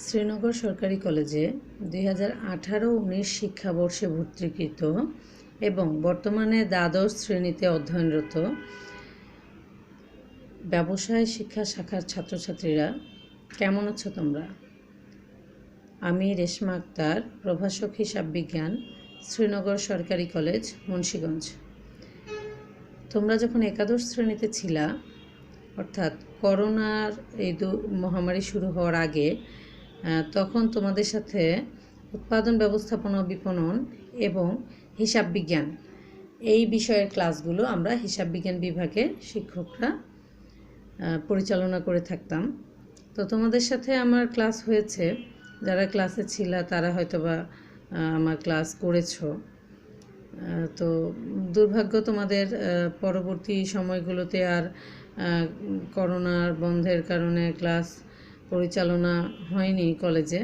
শ্রীনগর সরকারি কলেজে 2018-19 শিক্ষাবর্ষে ভর্তিকৃত এবং বর্তমানে দ্বাদশ শ্রেণীতে অধ্যয়নরত ব্যবসায় শিক্ষা শাখার ছাত্রছাত্রীরা কেমন আছো তোমরা? আমি রেশমা আক্তার, প্রভাষক হিসাব বিজ্ঞান, শ্রীনগর সরকারি কলেজ, মুন্সিগঞ্জ। তোমরা যখন একাদশ শ্রেণীতে ছিলা, অর্থাৎ করোনার এই মহামারী শুরু হওয়ার আগে, তখন তোমাদের সাথে উৎপাদন ব্যবস্থাপনা বিপণন এবং হিসাব বিজ্ঞান এই বিষয়ের ক্লাসগুলো আমরা হিসাব বিজ্ঞান বিভাগের শিক্ষকরা পরিচালনা করে থাকতাম। তো তোমাদের সাথে আমার ক্লাস হয়েছে, যারা ক্লাসে ছিলা তারা হয়তোবা আমার ক্লাস করেছো। তো দুর্ভাগ্য তোমাদের পরবর্তী সময়গুলোতে আর করোনার বন্ধের কারণে ক্লাস পরিচালনা হয়নি কলেজে।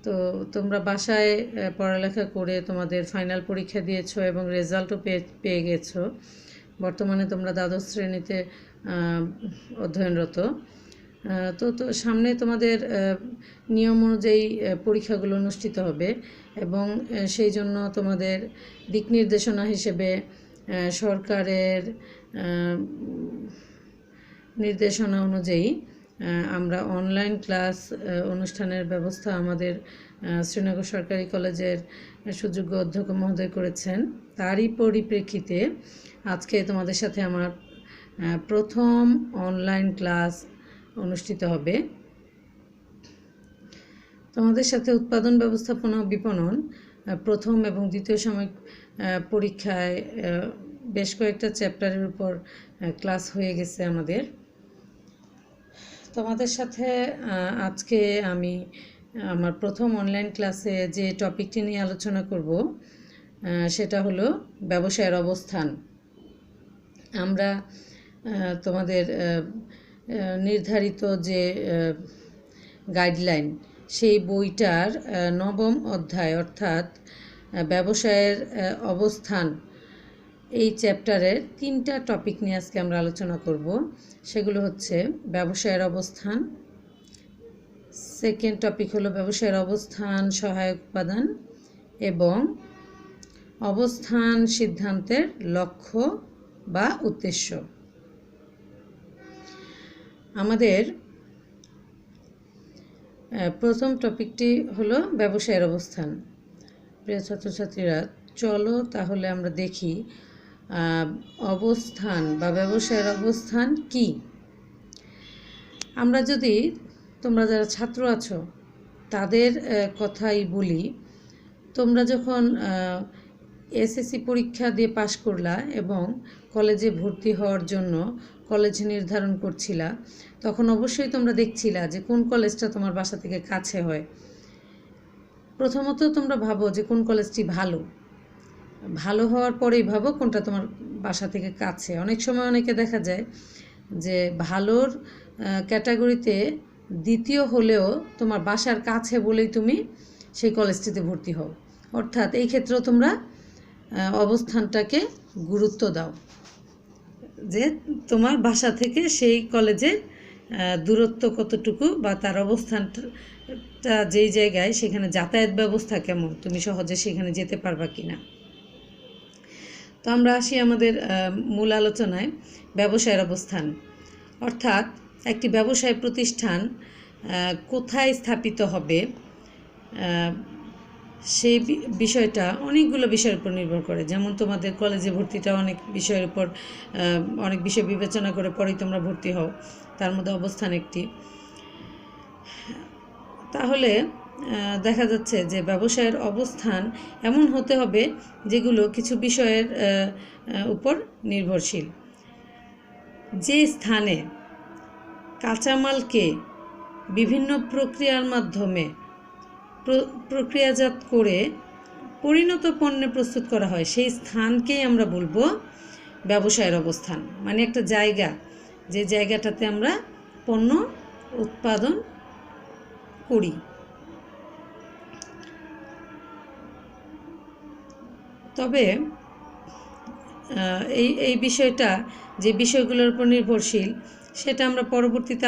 তো তোমরা বাসায় পড়ালেখা করে তোমাদের ফাইনাল পরীক্ষা দিয়েছো এবং রেজাল্টও পেয়ে গেছো। বর্তমানে তোমরা দ্বাদশ শ্রেণীতে অধ্যয়নরত। তো সামনে তোমাদের নিয়ম অনুযায়ী পরীক্ষাগুলো অনুষ্ঠিত হবে এবং সেই জন্য তোমাদের দিক নির্দেশনা হিসেবে সরকারের নির্দেশনা অনুযায়ী আমরা অনলাইন ক্লাস অনুষ্ঠানের ব্যবস্থা আমাদের শ্রীনগর সরকারি কলেজের সুযোগ্য অধ্যক্ষ মহোদয় করেছেন। তারই পরিপ্রেক্ষিতে আজকে তোমাদের সাথে আমার প্রথম অনলাইন ক্লাস অনুষ্ঠিত হবে। তোমাদের সাথে উৎপাদন ব্যবস্থাপনা বিপণন প্রথম এবং দ্বিতীয় সাময়িক পরীক্ষায় বেশ কয়েকটা চ্যাপ্টারের উপর ক্লাস হয়ে গেছে আমাদের। তোমাদের সাথে আজকে আমি আমার প্রথম অনলাইন ক্লাসে যে টপিকটি নিয়ে আলোচনা করব সেটা হলো ব্যবসায়ের অবস্থান। আমরা তোমাদের নির্ধারিত যে গাইডলাইন সেই বইটার নবম অধ্যায় অর্থাৎ ব্যবসায়ের অবস্থান এই চ্যাপ্টারের 3টা টপিক নিয়ে আজকে আমরা আলোচনা করব। সেগুলো হচ্ছে ব্যবসায়ের অবস্থান, সেকেন্ড টপিক হলো ব্যবসায়ের অবস্থান সহায়ক উপাদান এবং অবস্থান সিদ্ধান্তের লক্ষ্য বা উদ্দেশ্য। আমাদের প্রথম টপিকটি হলো ব্যবসায়ের অবস্থান। প্রিয় ছাত্রছাত্রীরা, চলো তাহলে আমরা দেখি অবস্থান বা ব্যবসায়ের অবস্থান কি। আমরা যদি তোমরা যারা ছাত্র আছো তাদের কথাই বলি, তোমরা যখন এসএসসি পরীক্ষা দিয়ে পাশ করলা এবং কলেজে ভর্তি হওয়ার জন্য কলেজ নির্ধারণ করছিলা, তখন অবশ্যই তোমরা দেখছিলা যে কোন কলেজটা তোমার বাসা থেকে কাছে হয়। প্রথমত তোমরা ভাবো যে কোন কলেজটি ভালো হওয়ার পরেই ভাবো কোনটা তোমার বাসা থেকে কাছে। অনেক সময় অনেকে দেখা যায় যে ভালোর ক্যাটাগরিতে দ্বিতীয় হলেও তোমার বাসার কাছে বলেই তুমি সেই কলেজটিতে ভর্তি হও। অর্থাৎ এই ক্ষেত্রেও তোমরা অবস্থানটাকে গুরুত্ব দাও যে তোমার বাসা থেকে সেই কলেজের দূরত্ব কতটুকু বা তার অবস্থানটা যেই জায়গায় সেখানে যাতায়াত ব্যবস্থা কেমন, তুমি সহজে সেখানে যেতে পারবা কিনা। তো আমরা আসি আমাদের মূল আলোচনায়। ব্যবসায়ের অবস্থান অর্থাৎ একটি ব্যবসায় প্রতিষ্ঠান কোথায় স্থাপিত হবে সেই বিষয়টা অনেকগুলো বিষয়ের উপর নির্ভর করে। যেমন তোমাদের কলেজে ভর্তিটা অনেক বিষয়ের উপর অনেক বিষয় বিবেচনা করে পরেই তোমরা ভর্তি হও, তার মধ্যে অবস্থান একটি। তাহলে দেখা যাচ্ছে যে ব্যবসায়ের অবস্থান এমন হতে হবে যেগুলো কিছু বিষয়ের উপর নির্ভরশীল। যে স্থানে কাঁচামালকে বিভিন্ন প্রক্রিয়ার মাধ্যমে প্রক্রিয়াজাত করে পরিণত পণ্যে প্রস্তুত করা হয় সেই স্থানকেই আমরা বলবো ব্যবসায়ের অবস্থান। মানে একটা জায়গা, যে জায়গাটাতে আমরা পণ্য উৎপাদন করি। তবে এই বিষয়টা যে বিষয়গুলোর উপর নির্ভরশীল সেটা আমরা পরবর্তীতে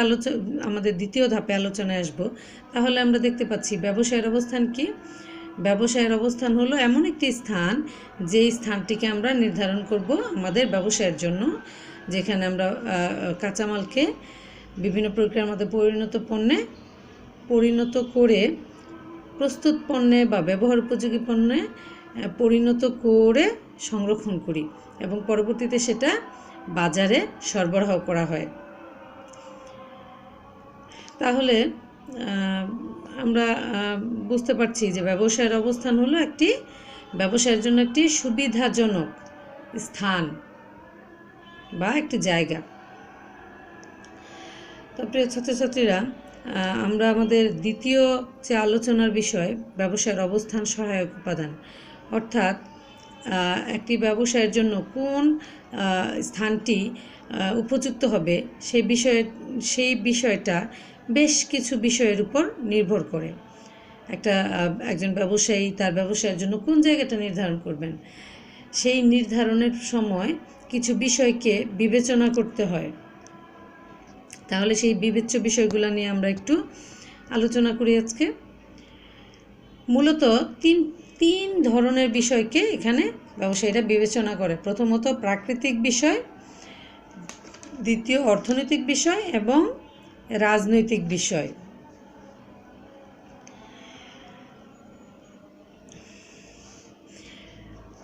আমাদের দ্বিতীয় ধাপে আলোচনায় আসব। তাহলে আমরা দেখতে পাচ্ছি ব্যবসায়ের অবস্থান কি? ব্যবসায়ের অবস্থান হলো এমন একটি স্থান, যেই স্থানটিকে আমরা নির্ধারণ করব আমাদের ব্যবসায়ের জন্য, যেখানে আমরা কাঁচামালকে বিভিন্ন প্রক্রিয়ার মধ্যে পরিণত করে প্রস্তুত পণ্যে বা ব্যবহার উপযোগী পণ্যে পরিণত করে সংরক্ষণ করি এবং পরবর্তীতে সেটা বাজারে সরবরাহ করা হয়। তাহলে আমরা বুঝতে পারছি যে ব্যবসায়ের অবস্থান হলো ব্যবসায়ের জন্য একটি সুবিধাজনক স্থান বা একটি জায়গা। তো প্রিয় ছাত্রছাত্রীরা, আমরা আমাদের দ্বিতীয় যে আলোচনার বিষয় ব্যবসায়ের অবস্থান সহায়ক উপাদান, অর্থাৎ একটি ব্যবসায়ের জন্য কোন স্থানটি উপযুক্ত হবে সেই বিষয়টা বেশ কিছু বিষয়ের উপর নির্ভর করে। একজন ব্যবসায়ী তার ব্যবসায়ের জন্য কোন জায়গাটা নির্ধারণ করবেন, সেই নির্ধারণের সময় কিছু বিষয়কে বিবেচনা করতে হয়। তাহলে সেই বিবেচ্য বিষয়গুলো নিয়ে আমরা একটু আলোচনা করি আজকে। মূলত তিন ধরনের বিষয়কে এখানে ব্যবসায়ীরা বিবেচনা করে। প্রথমত প্রাকৃতিক বিষয়, দ্বিতীয় অর্থনৈতিক বিষয় এবং রাজনৈতিক বিষয়।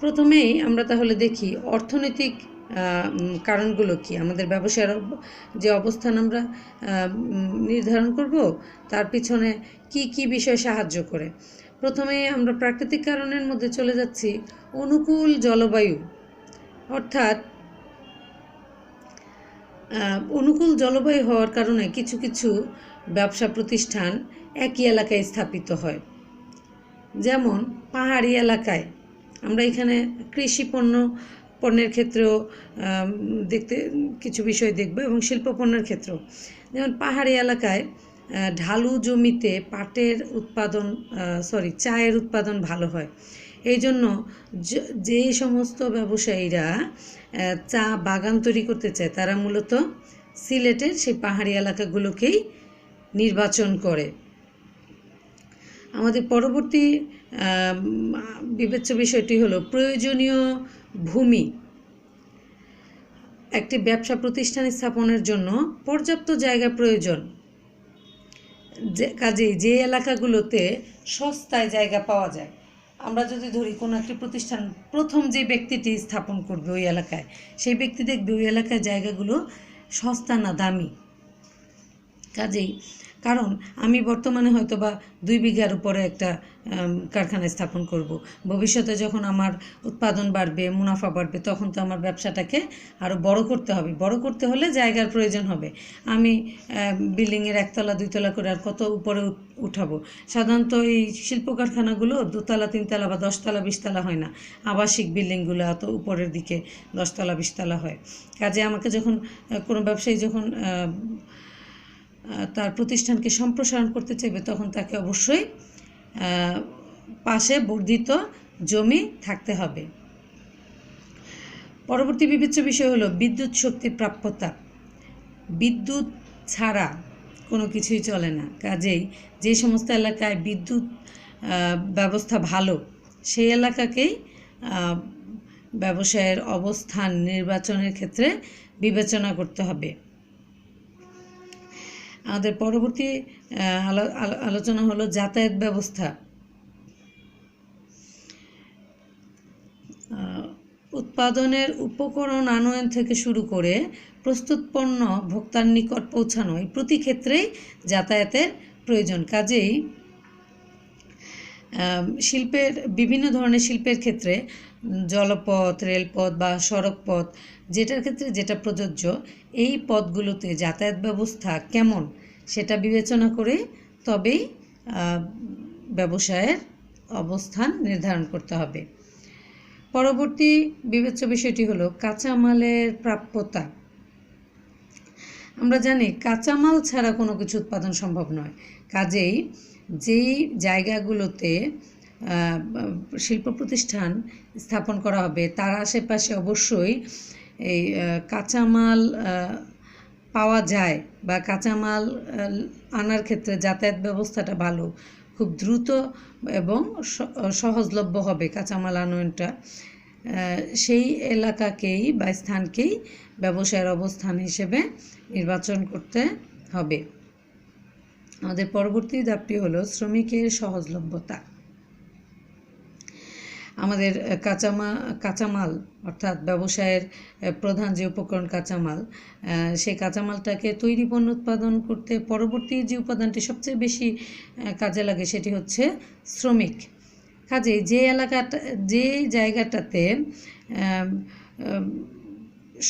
প্রথমেই আমরা তাহলে দেখি অর্থনৈতিক কারণগুলো কি। আমাদের ব্যবসায়ের যে অবস্থান আমরা নির্ধারণ করব, তার পিছনে কি কি বিষয় সাহায্য করে। প্রথমে আমরা প্রাকৃতিক কারণের মধ্যে চলে যাচ্ছি। অনুকূল জলবায়ু, অর্থাৎ অনুকূল জলবায়ু হওয়ার কারণে কিছু কিছু ব্যবসা প্রতিষ্ঠান একই এলাকায় স্থাপিত হয়। যেমন পাহাড়ি এলাকায় আমরা এখানে কৃষি পণ্যের ক্ষেত্রেও দেখতে কিছু বিষয় দেখব এবং শিল্প পণ্যের ক্ষেত্রেও। যেমন পাহাড়ি এলাকায় ঢালু জমিতে চায়ের উৎপাদন ভালো হয়। এই জন্য যে সমস্ত ব্যবসায়ীরা চা বাগান তৈরি করতে চায়, তারা মূলত সিলেটের সেই পাহাড়ি এলাকাগুলোকেই নির্বাচন করে। আমাদের পরবর্তী বিবেচ্য বিষয়টি হলো প্রয়োজনীয় ভূমি। একটি ব্যবসা প্রতিষ্ঠান স্থাপনের জন্য পর্যাপ্ত জায়গা প্রয়োজন। কাজেই যে এলাকাগুলোতে সস্তায় জায়গা পাওয়া যায়, আমরা যদি ধরি কোনো একটি প্রতিষ্ঠান প্রথম যে ব্যক্তিটি স্থাপন করবে ওই এলাকায়, সেই ব্যক্তি দেখবে ওই এলাকায় জায়গাগুলো সস্তা না দামি। কাজেই কারণ আমি বর্তমানে হয়তো বা 2 বিঘার উপরে একটা কারখানা স্থাপন করব। ভবিষ্যতে যখন আমার উৎপাদন বাড়বে, মুনাফা বাড়বে, তখন তো আমার ব্যবসাটাকে আরও বড় করতে হবে। বড় করতে হলে জায়গার প্রয়োজন হবে। আমি বিল্ডিংয়ের 1 তলা 2 তলা করে আর কত উপরে উঠাবো। সাধারণত এই শিল্প কারখানাগুলো 2 তলা 3 তলা বা 10 তলা 20 তলা হয় না। আবাসিক বিল্ডিংগুলো এত উপরের দিকে 10 তলা 20 তলা হয়। কাজে আমাকে যখন কোনো ব্যবসায়ী তার প্রতিষ্ঠানকে সম্প্রসারণ করতে চাইবে, তখন তাকে অবশ্যই পাশে বর্ধিত জমি থাকতে হবে। পরবর্তী বিবেচ্য বিষয় হলো বিদ্যুৎ শক্তির প্রাপ্যতা। বিদ্যুৎ ছাড়া কোনো কিছুই চলে না। কাজেই যে সমস্ত এলাকায় বিদ্যুৎ ব্যবস্থা ভালো, সেই এলাকাকেই ব্যবসায়ের অবস্থান নির্বাচনের ক্ষেত্রে বিবেচনা করতে হবে। আমাদের পরবর্তী আলোচনা হলো যাতায়াত ব্যবস্থা। উৎপাদনের উপকরণ আনয়ন থেকে শুরু করে প্রস্তুত পণ্য ভোক্তার নিকট পৌঁছানো, এই প্রতি ক্ষেত্রেই যাতায়াতের প্রয়োজন। কাজেই বিভিন্ন ধরনের শিল্পের ক্ষেত্রে জলপথ, রেলপথ বা সড়কপথ, যেটার ক্ষেত্রে যেটা প্রযোজ্য, এই পথগুলোতে যাতায়াত ব্যবস্থা কেমন সেটা বিবেচনা করে তবেই ব্যবসায়ের অবস্থান নির্ধারণ করতে হবে। পরবর্তী বিবেচ্য বিষয়টি হলো কাঁচামালের প্রাপ্যতা। আমরা জানি কাঁচামাল ছাড়া কোনো কিছু উৎপাদন সম্ভব নয়। কাজেই যেই জায়গাগুলোতে শিল্প প্রতিষ্ঠান স্থাপন করা হবে, তার আশেপাশে অবশ্যই এই কাঁচামাল পাওয়া যায় বা কাঁচামাল আনার ক্ষেত্রে যাতায়াত ব্যবস্থাটা ভালো, খুব দ্রুত এবং সহজলভ্য হবে কাঁচামাল আনয়নটা, সেই এলাকাকেই বা স্থানকেই ব্যবসায়ের অবস্থান হিসেবে নির্বাচন করতে হবে। আমাদের পরবর্তী ধাপটি হলো শ্রমিকের সহজলভ্যতা। আমাদের কাঁচামাল অর্থাৎ ব্যবসায়ের প্রধান যে উপকরণ কাঁচামাল, সেই কাঁচামালটাকে তৈরি পণ্য উৎপাদন করতে পরবর্তী যে উপাদানটি সবচেয়ে বেশি কাজে লাগে সেটি হচ্ছে শ্রমিক। কাজেই যে জায়গাটাতে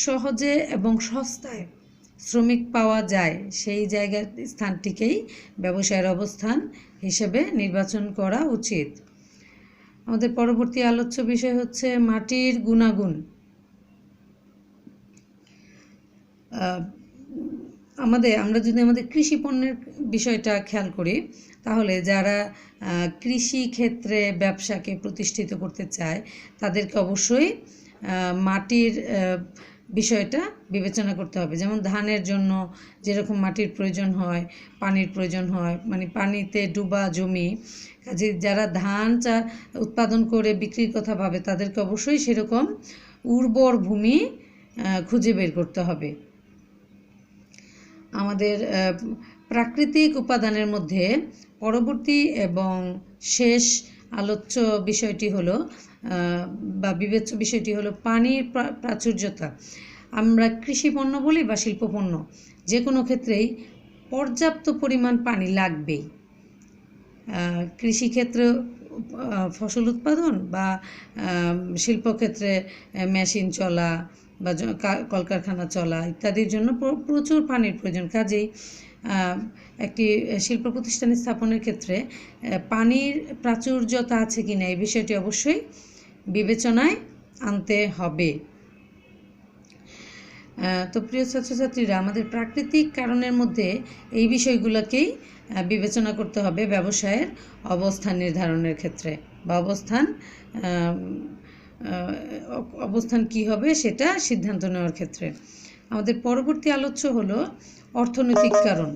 সহজে এবং সস্তায় শ্রমিক পাওয়া যায় সেই জায়গার স্থানটিকেই ব্যবসায়ের অবস্থান হিসেবে নির্বাচন করা উচিত। আমাদের পরবর্তী আলোচ্য বিষয় হচ্ছে মাটির গুণাগুণ। আমরা যদি আমাদের কৃষি পণ্যের বিষয়টা খেয়াল করি, তাহলে যারা কৃষি ক্ষেত্রে ব্যবসাকে প্রতিষ্ঠিত করতে চায় তাদেরকে অবশ্যই মাটির বিষয়টা বিবেচনা করতে হবে। যেমন ধানের জন্য যেরকম মাটির প্রয়োজন হয়, পানির প্রয়োজন হয়, মানে পানিতে ডুবা জমি, কাজে যারা ধান উৎপাদন করে বিক্রির কথা ভাবে তাদেরকে অবশ্যই সেরকম উর্বর ভূমি খুঁজে বের করতে হবে। আমাদের প্রাকৃতিক উপাদানের মধ্যে পরবর্তী এবং শেষ আলোচ্য বিষয়টি হলো বা বিবেচ্য বিষয়টি হলো পানির প্রাচুর্যতা। আমরা কৃষি পণ্য বলি বা শিল্পপণ্য, যে কোনো ক্ষেত্রেই পর্যাপ্ত পরিমাণ পানি লাগবেই। কৃষিক্ষেত্রে ফসল উৎপাদন বা শিল্পক্ষেত্রে মেশিন চলা বা কলকারখানা চলা ইত্যাদির জন্য প্রচুর পানির প্রয়োজন। কাজেই একটি শিল্প প্রতিষ্ঠান স্থাপনের ক্ষেত্রে পানির প্রাচুর্যতা আছে কিনা এই বিষয়টি অবশ্যই বিবেচনায় আনতে হবে। তো প্রিয় ছাত্রছাত্রীরা, আমাদের প্রাকৃতিক কারণের মধ্যে এই বিষয়গুলোকেই বিবেচনা করতে হবে ব্যবসায়ের অবস্থান নির্ধারণের ক্ষেত্রে, বা অবস্থান কি হবে সেটা সিদ্ধান্ত নেওয়ার ক্ষেত্রে। আমাদের পরবর্তী আলোচ্য হলো অর্থনৈতিক কারণ।